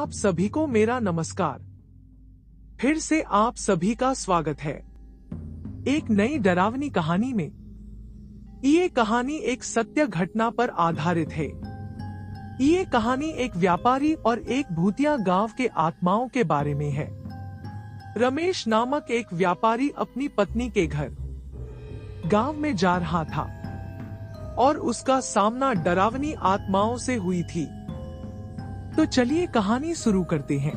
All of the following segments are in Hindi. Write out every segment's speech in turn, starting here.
आप सभी को मेरा नमस्कार। फिर से आप सभी का स्वागत है एक नई डरावनी कहानी में। ये कहानी एक सत्य घटना पर आधारित है। ये कहानी एक व्यापारी और एक भूतिया गांव के आत्माओं के बारे में है। रमेश नामक एक व्यापारी अपनी पत्नी के घर गांव में जा रहा था और उसका सामना डरावनी आत्माओं से हुई थी। तो चलिए कहानी शुरू करते हैं।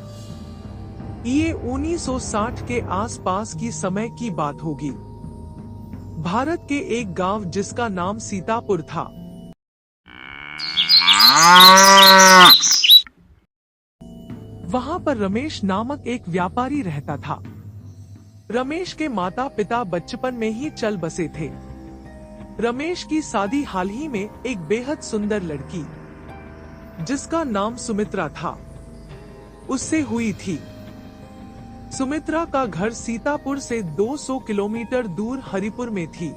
ये 1960 के आसपास की समय की बात होगी। भारत के एक गांव जिसका नाम सीतापुर था। वहां पर रमेश नामक एक व्यापारी रहता था। रमेश के माता पिता बचपन में ही चल बसे थे। रमेश की शादी हाल ही में एक बेहद सुंदर लड़की जिसका नाम सुमित्रा था उससे हुई थी। सुमित्रा का घर सीतापुर से 200 किलोमीटर दूर हरिपुर में थी।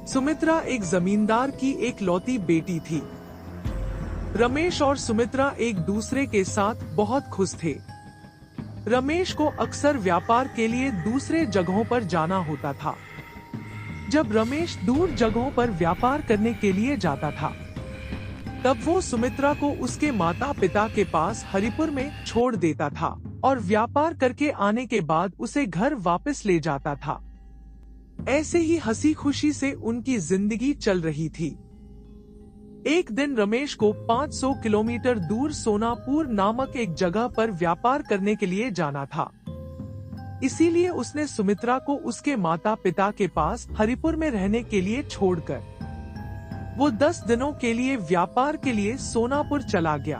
सुमित्रा एक जमींदार की एक लौती बेटी थी। रमेश और सुमित्रा एक दूसरे के साथ बहुत खुश थे। रमेश को अक्सर व्यापार के लिए दूसरे जगहों पर जाना होता था। जब रमेश दूर जगहों पर व्यापार करने के लिए जाता था तब वो सुमित्रा को उसके माता पिता के पास हरिपुर में छोड़ देता था और व्यापार करके आने के बाद उसे घर वापस ले जाता था। ऐसे ही हंसी खुशी से उनकी जिंदगी चल रही थी। एक दिन रमेश को 500 किलोमीटर दूर सोनापुर नामक एक जगह पर व्यापार करने के लिए जाना था। इसीलिए उसने सुमित्रा को उसके माता पिता के पास हरिपुर में रहने के लिए छोड़कर वो 10 दिनों के लिए व्यापार के लिए सोनापुर चला गया।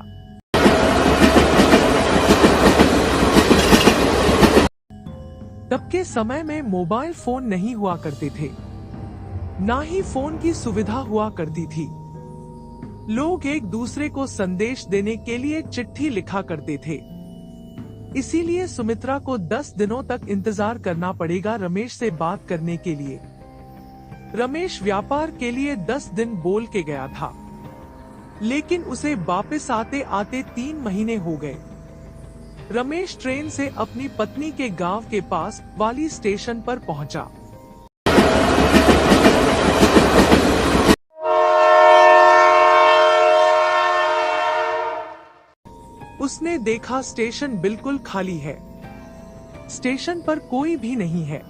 तब के समय में मोबाइल फोन नहीं हुआ करते थे, ना ही फोन की सुविधा हुआ करती थी। लोग एक दूसरे को संदेश देने के लिए चिट्ठी लिखा करते थे। इसीलिए सुमित्रा को 10 दिनों तक इंतजार करना पड़ेगा रमेश से बात करने के लिए। रमेश व्यापार के लिए 10 दिन बोल के गया था, लेकिन उसे वापस आते आते 3 महीने हो गए। रमेश ट्रेन से अपनी पत्नी के गांव के पास वाली स्टेशन पर पहुंचा। उसने देखा स्टेशन बिल्कुल खाली है। स्टेशन पर कोई भी नहीं है।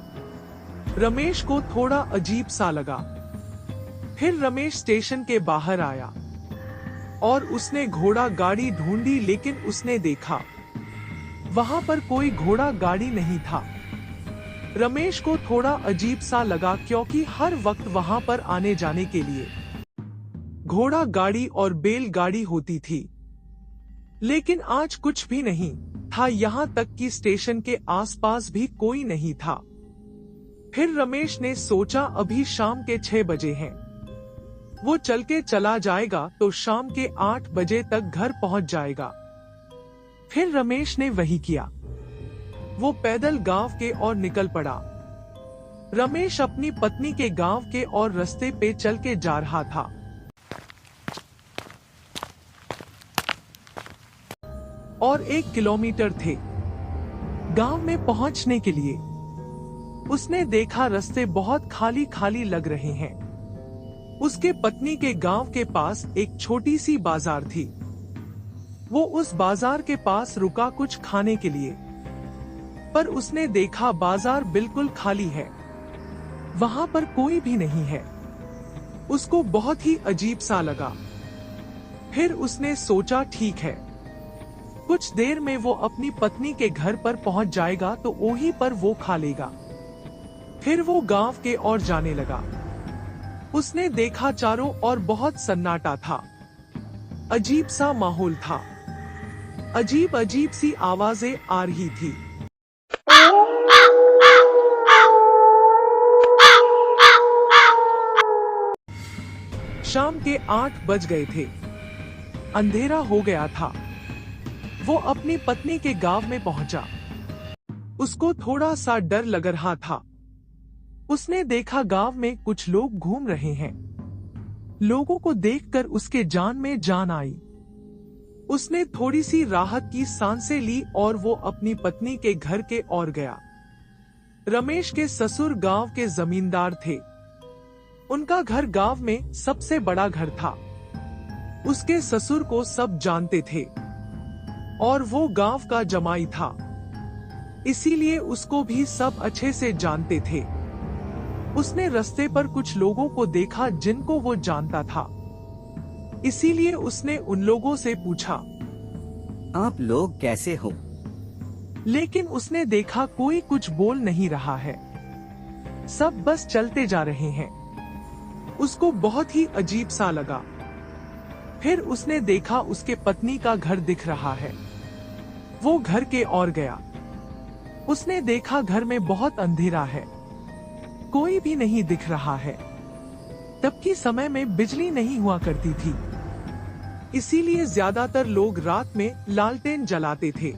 रमेश को थोड़ा अजीब सा लगा। फिर रमेश स्टेशन के बाहर आया और उसने घोड़ा गाड़ी ढूंढी, लेकिन उसने देखा वहां पर कोई घोड़ा गाड़ी नहीं था। रमेश को थोड़ा अजीब सा लगा क्योंकि हर वक्त वहां पर आने जाने के लिए घोड़ा गाड़ी और बैल गाड़ी होती थी, लेकिन आज कुछ भी नहीं था। यहाँ तक कि स्टेशन के आसपास भी कोई नहीं था। फिर रमेश ने सोचा अभी शाम के 6 बजे हैं, वो चल के चला जाएगा तो शाम के 8 बजे तक घर पहुंच जाएगा। फिर रमेश ने वही किया। वो पैदल गांव के ओर निकल पड़ा। रमेश अपनी पत्नी के गांव के और रास्ते पे चल के जा रहा था। और 1 किलोमीटर थे गांव में पहुंचने के लिए। उसने देखा रास्ते बहुत खाली खाली लग रहे हैं। उसके पत्नी के गांव के पास एक छोटी सी बाजार थी। वो उस बाजार के पास रुका कुछ खाने के लिए, पर उसने देखा बाजार बिल्कुल खाली है, वहां पर कोई भी नहीं है। उसको बहुत ही अजीब सा लगा। फिर उसने सोचा ठीक है, कुछ देर में वो अपनी पत्नी के घर पर पहुंच जाएगा तो वहीं पर वो खा लेगा। फिर वो गांव के ओर जाने लगा। उसने देखा चारों ओर बहुत सन्नाटा था। अजीब सा माहौल था। अजीब अजीब सी आवाजें आ रही थी। शाम के 8 बज गए थे। अंधेरा हो गया था। वो अपनी पत्नी के गांव में पहुंचा। उसको थोड़ा सा डर लग रहा था। उसने देखा गांव में कुछ लोग घूम रहे हैं। लोगों को देखकर उसके जान में जान आई। उसने थोड़ी सी राहत की सांसें ली और वो अपनी पत्नी के घर के ओर गया। रमेश के ससुर गांव के जमींदार थे। उनका घर गांव में सबसे बड़ा घर था। उसके ससुर को सब जानते थे और वो गांव का जमाई था, इसीलिए उसको भी सब अच्छे से जानते थे। उसने रास्ते पर कुछ लोगों को देखा जिनको वो जानता था, इसीलिए उसने उन लोगों से पूछा, आप लोग कैसे हो? लेकिन उसने देखा कोई कुछ बोल नहीं रहा है, सब बस चलते जा रहे हैं। उसको बहुत ही अजीब सा लगा। फिर उसने देखा उसके पत्नी का घर दिख रहा है। वो घर के ओर गया। उसने देखा घर में बहुत अंधेरा है, कोई भी नहीं दिख रहा है। तब के समय में बिजली नहीं हुआ करती थी, इसीलिए ज्यादातर लोग रात में लालटेन जलाते थे।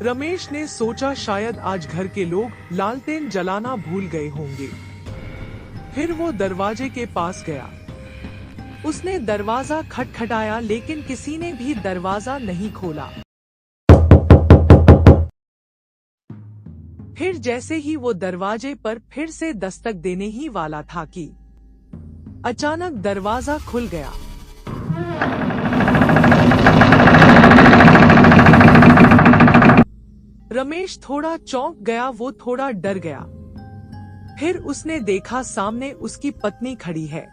रमेश ने सोचा शायद आज घर के लोग लालटेन जलाना भूल गए होंगे। फिर वो दरवाजे के पास गया। उसने दरवाजा खटखटाया, लेकिन किसी ने भी दरवाजा नहीं खोला। फिर जैसे ही वो दरवाजे पर फिर से दस्तक देने ही वाला था कि अचानक दरवाजा खुल गया। रमेश थोड़ा चौंक गया, वो थोड़ा डर गया। फिर उसने देखा सामने उसकी पत्नी खड़ी है।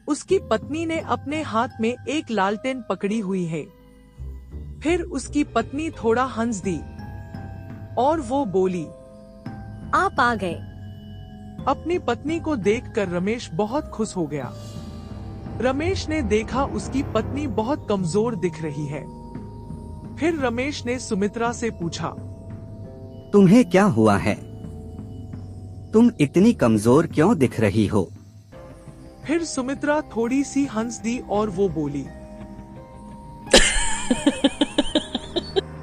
उसकी पत्नी ने अपने हाथ में एक लालटेन पकड़ी हुई है। फिर उसकी पत्नी थोड़ा हंस दी और वो बोली, आप आ गए। अपनी पत्नी को देखकर रमेश बहुत खुश हो गया। रमेश ने देखा उसकी पत्नी बहुत कमजोर दिख रही है। फिर रमेश ने सुमित्रा से पूछा, तुम्हें क्या हुआ है? तुम इतनी कमजोर क्यों दिख रही हो? फिर सुमित्रा थोड़ी सी हंस दी और वो बोली,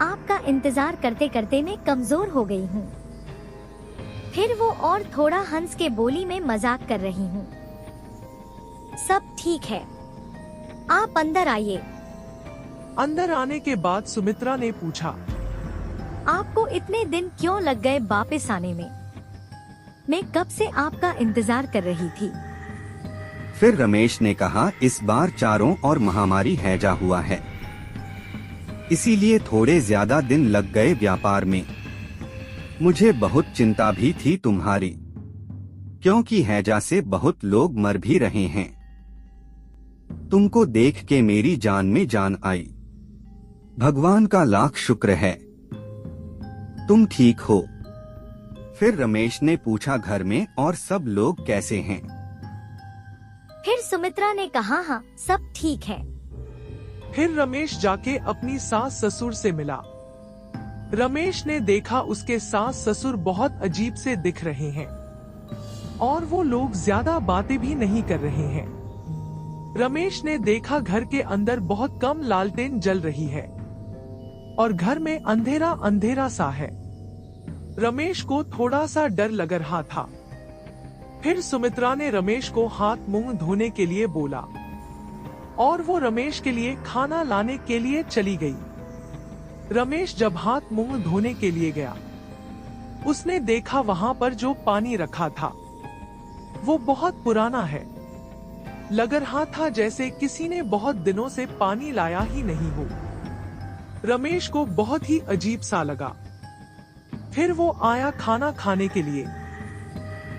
आपका इंतजार करते करते मैं कमजोर हो गई हूँ। फिर वो और थोड़ा हंस के बोली, मैं मजाक कर रही हूँ, सब ठीक है, आप अंदर आइए। अंदर आने के बाद सुमित्रा ने पूछा, आपको इतने दिन क्यों लग गए वापस आने में? मैं कब से आपका इंतजार कर रही थी। फिर रमेश ने कहा, इस बार चारों ओर महामारी हैजा हुआ है, इसीलिए थोड़े ज्यादा दिन लग गए व्यापार में। मुझे बहुत चिंता भी थी तुम्हारी, क्योंकि हैजा से बहुत लोग मर भी रहे हैं। तुमको देख के मेरी जान में जान आई। भगवान का लाख शुक्र है तुम ठीक हो। फिर रमेश ने पूछा, घर में और सब लोग कैसे हैं? फिर सुमित्रा ने कहा, हाँ सब ठीक है। फिर रमेश जाके अपनी सास ससुर से मिला। रमेश ने देखा उसके सास ससुर बहुत अजीब से दिख रहे हैं और वो लोग ज्यादा बातें भी नहीं कर रहे हैं। रमेश ने देखा घर के अंदर बहुत कम लालटेन जल रही है और घर में अंधेरा अंधेरा सा है। रमेश को थोड़ा सा डर लग रहा था। फिर सुमित्रा ने रमेश को हाथ मुंह धोने के लिए बोला और वो रमेश के लिए खाना लाने के लिए चली गई। रमेश जब हाथ मुंह धोने के लिए गया, उसने देखा वहां पर जो पानी रखा था वो बहुत पुराना है। लग रहा था जैसे किसी ने बहुत दिनों से पानी लाया ही नहीं हो। रमेश को बहुत ही अजीब सा लगा। फिर वो आया खाना खाने के लिए।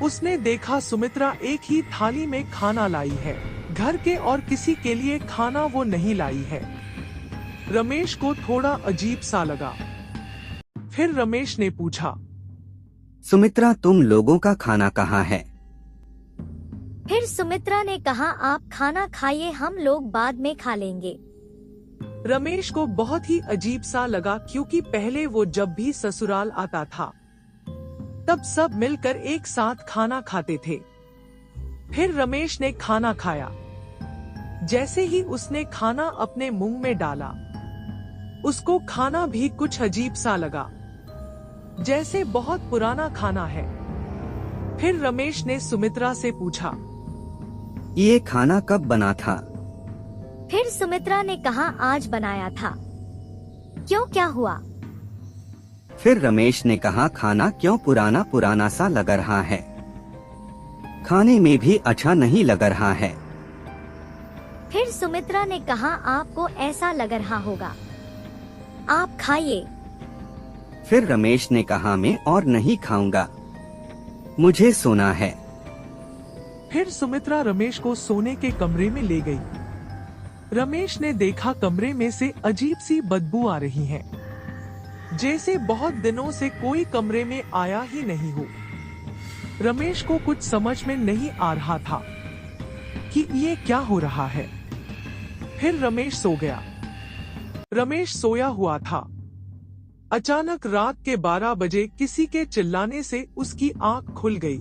उसने देखा सुमित्रा एक ही थाली में खाना लाई है। घर के और किसी के लिए खाना वो नहीं लाई है। रमेश को थोड़ा अजीब सा लगा। फिर रमेश ने पूछा, सुमित्रा तुम लोगों का खाना कहाँ है? फिर सुमित्रा ने कहा, आप खाना खाइए, हम लोग बाद में खा लेंगे। रमेश को बहुत ही अजीब सा लगा, क्योंकि पहले वो जब भी ससुराल आता था तब सब मिलकर एक साथ खाना खाते थे। फिर रमेश ने खाना खाया। जैसे ही उसने खाना अपने मुंह में डाला, उसको खाना भी कुछ अजीब सा लगा, जैसे बहुत पुराना खाना है। फिर रमेश ने सुमित्रा से पूछा, ये खाना कब बना था? फिर सुमित्रा ने कहा आज बनाया था। क्यों, क्या हुआ? फिर रमेश ने कहा खाना क्यों पुराना पुराना सा लग रहा है, खाने में भी अच्छा नहीं लग रहा है। फिर सुमित्रा ने कहा आपको ऐसा लग रहा होगा, आप खाइए। फिर रमेश ने कहा मैं और नहीं खाऊंगा, मुझे सोना है। फिर सुमित्रा रमेश को सोने के कमरे में ले गई। रमेश ने देखा कमरे में से अजीब सी बदबू आ रही है, जैसे बहुत दिनों से कोई कमरे में आया ही नहीं हो। रमेश को कुछ समझ में नहीं आ रहा था कि ये क्या हो रहा है। फिर रमेश सो गया। रमेश सोया हुआ था। अचानक रात के 12 बजे किसी के चिल्लाने से उसकी आंख खुल गई।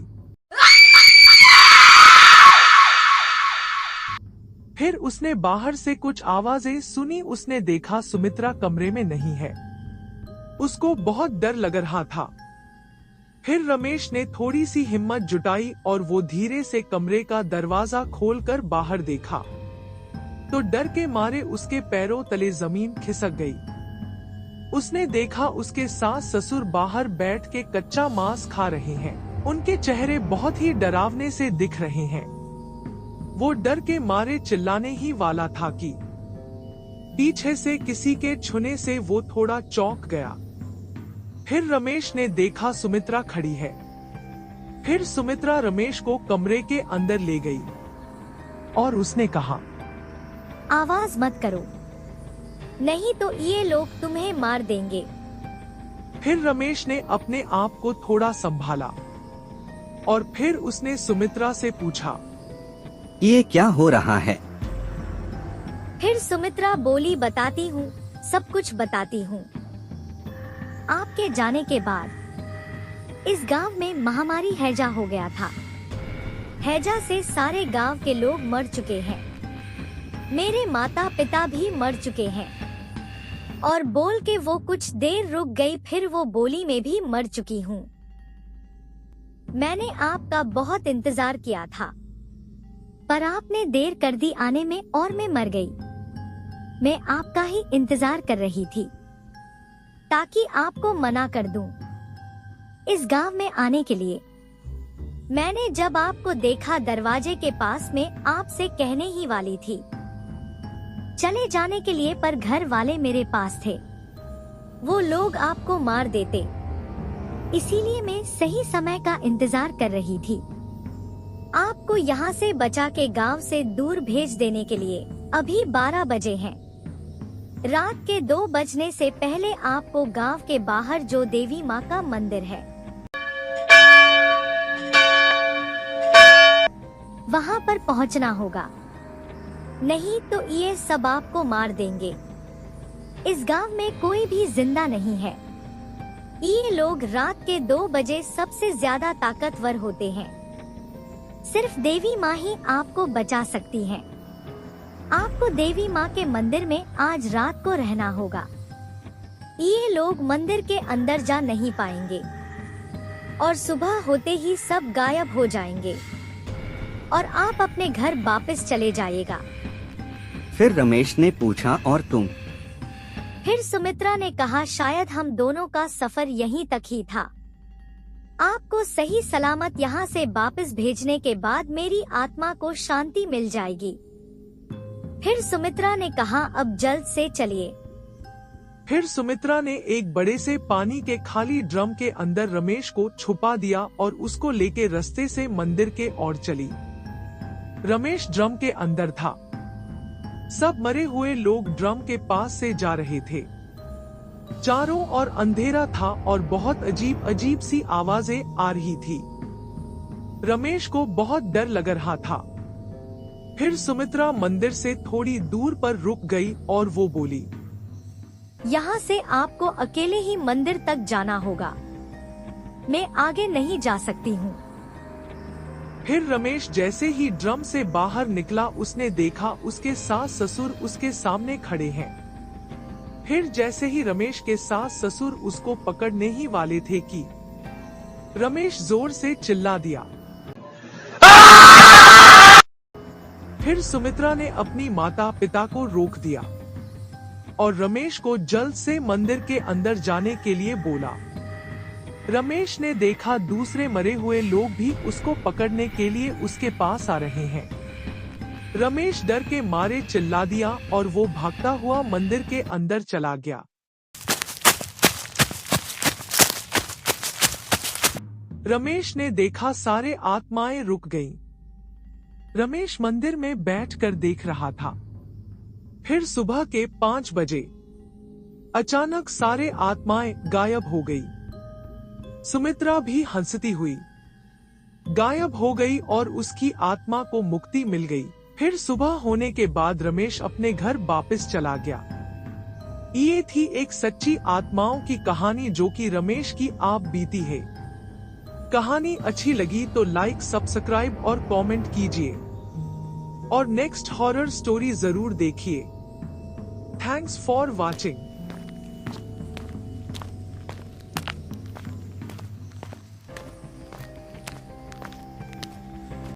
फिर उसने बाहर से कुछ आवाजें सुनी। उसने देखा सुमित्रा कमरे में नहीं है। उसको बहुत डर लग रहा था। फिर रमेश ने थोड़ी सी हिम्मत जुटाई और वो धीरे से कमरे का दरवाजा खोलकर बाहर देखा तो डर के मारे उसके पैरों तले जमीन खिसक गई। उसने देखा उसके सास ससुर बाहर बैठ के कच्चा मांस खा रहे हैं। उनके चेहरे बहुत ही डरावने से दिख रहे हैं। वो डर के मारे चिल्लाने ही वाला था कि पीछे से किसी के छूने से वो थोड़ा चौंक गया। फिर रमेश ने देखा सुमित्रा खड़ी है। फिर सुमित्रा रमेश को कमरे के अंदर ले गई और उसने कहा, आवाज मत करो, नहीं तो ये लोग तुम्हें मार देंगे। फिर रमेश ने अपने आप को थोड़ा संभाला और फिर उसने सुमित्रा से पूछा, ये क्या हो रहा है? फिर सुमित्रा बोली, बताती हूँ, सब कुछ बताती हूँ। आपके जाने के बाद इस गांव में महामारी हैजा हो गया था। हैजा से सारे गांव के लोग मर चुके हैं। मेरे माता पिता भी मर चुके हैं। और बोल के वो कुछ देर रुक गई। फिर वो बोली, मैं भी मर चुकी हूँ। मैंने आपका बहुत इंतजार किया था, पर आपने देर कर दी आने में और मैं मर गई। मैं आपका ही इंतजार कर रही थी ताकि आपको मना कर दूं इस गांव में आने के लिए। मैंने जब आपको देखा दरवाजे के पास में, आपसे कहने ही वाली थी चले जाने के लिए, पर घर वाले मेरे पास थे। वो लोग आपको मार देते, इसीलिए मैं सही समय का इंतजार कर रही थी, आपको यहाँ से बचा के गांव से दूर भेज देने के लिए। अभी 12 बजे हैं। रात के 2 बजने से पहले आपको गांव के बाहर जो देवी माँ का मंदिर है वहाँ पर पहुँचना होगा, नहीं तो ये सब आपको मार देंगे। इस गांव में कोई भी जिंदा नहीं है। ये लोग रात के 2 बजे सबसे ज्यादा ताकतवर होते हैं। सिर्फ देवी माँ ही आपको बचा सकती है। आपको देवी माँ के मंदिर में आज रात को रहना होगा। ये लोग मंदिर के अंदर जा नहीं पाएंगे और सुबह होते ही सब गायब हो जाएंगे और आप अपने घर वापस चले जाइएगा। फिर रमेश ने पूछा, और तुम? फिर सुमित्रा ने कहा, शायद हम दोनों का सफर यहीं तक ही था। आपको सही सलामत यहाँ से वापस भेजने के बाद मेरी आत्मा को शांति मिल जाएगी। फिर सुमित्रा ने कहा, अब जल्द से चलिए। फिर सुमित्रा ने एक बड़े से पानी के खाली ड्रम के अंदर रमेश को छुपा दिया और उसको लेके रास्ते से मंदिर के ओर चली। रमेश ड्रम के अंदर था। सब मरे हुए लोग ड्रम के पास से जा रहे थे। चारों ओर अंधेरा था और बहुत अजीब अजीब सी आवाजें आ रही थी। रमेश को बहुत डर लग रहा था। फिर सुमित्रा मंदिर से थोड़ी दूर पर रुक गई और वो बोली, यहाँ से आपको अकेले ही मंदिर तक जाना होगा, मैं आगे नहीं जा सकती हूँ। फिर रमेश जैसे ही ड्रम से बाहर निकला, उसने देखा उसके सास ससुर उसके सामने खड़े हैं। फिर जैसे ही रमेश के सास ससुर उसको पकड़ने ही वाले थे कि रमेश जोर से चिल्ला दिया। फिर सुमित्रा ने अपनी माता पिता को रोक दिया और रमेश को जल्द से मंदिर के अंदर जाने के लिए बोला। रमेश ने देखा दूसरे मरे हुए लोग भी उसको पकड़ने के लिए उसके पास आ रहे हैं। रमेश डर के मारे चिल्ला दिया और वो भागता हुआ मंदिर के अंदर चला गया। रमेश ने देखा सारे आत्माएं रुक गईं। रमेश मंदिर में बैठकर देख रहा था। फिर सुबह के 5 बजे अचानक सारे आत्माएं गायब हो गई। सुमित्रा भी हंसती हुई गायब हो गई और उसकी आत्मा को मुक्ति मिल गई। फिर सुबह होने के बाद रमेश अपने घर वापस चला गया। ये थी एक सच्ची आत्माओं की कहानी जो कि रमेश की आप बीती है। कहानी अच्छी लगी तो लाइक, सब्सक्राइब और कमेंट कीजिए और नेक्स्ट हॉरर स्टोरी जरूर देखिए। Thanks for watching.